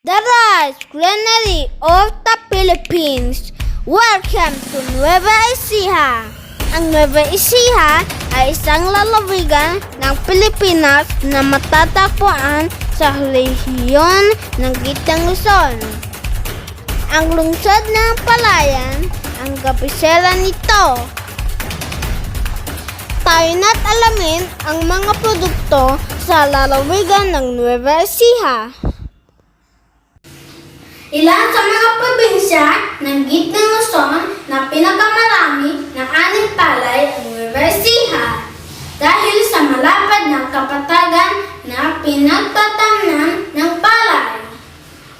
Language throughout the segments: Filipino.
The Rice Granary of the Philippines. Welcome to Nueva Ecija. Ang Nueva Ecija ay isang lalawigan ng Pilipinas na matatagpuan sa rehiyon ng Gitang Luzon. Ang lungsod ng Palayan ang kabisera nito. Tayo na't alamin ang mga produkto sa lalawigan ng Nueva Ecija. Ilan sa mga probinsya ng Gitnang Luzon na pinakamarami ng aning palay ang Nueva Ecija dahil sa malapad na kapatagan na pinagtatamnan ng palay.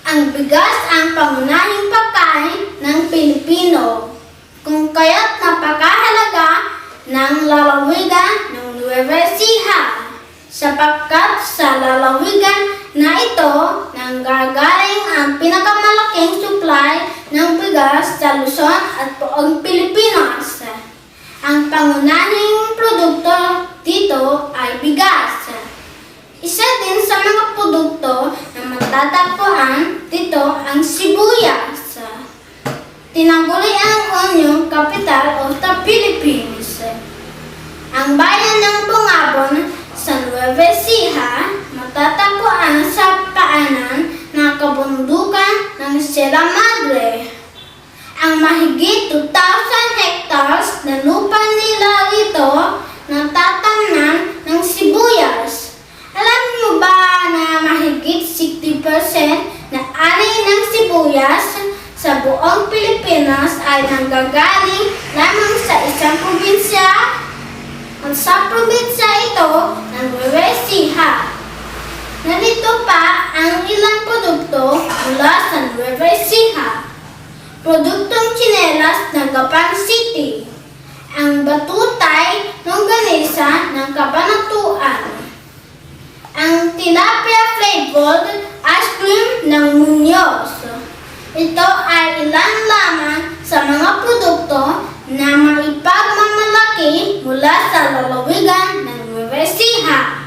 Ang bigas ang pangunahing pagkain ng Pilipino, kung kaya't napakahalaga ng lalawigan ng Nueva Ecija sapagkat sa lalawigan na ito nanggagaling ang pinakamalaking supply ng bigas sa Luzon at buong Pilipinas. Ang pangunahing produkto dito ay bigas. Isa din sa mga produkto na matatagpuan dito ang sibuyas. Tinaguri ang onion capital of the Philippines. Ang bayan ng Bungabon sa Nueva Ecija matatagpuan sa paanan ng kabundukan ng Sierra Madre. Ang mahigit 2,000 hectares na lupa nila rito natatamnan ng sibuyas. Alam niyo ba na mahigit 60% na ani ng sibuyas sa buong Pilipinas ay nanggagaling lamang sa isang probinsya? At sa probinsya ito ng Nueva Ecija. Narito pa ang ilang produkto mula sa Nueva Ecija. Produktong tsinelas ng Gapan City. Ang batutay longganisa ng Cabanatuan. Ang tilapia flavored ice cream ng Muñoz. Ito ay ilan lamang sa mga produkto na maipagmamalaki mula sa lalawigan ng Nueva Ecija.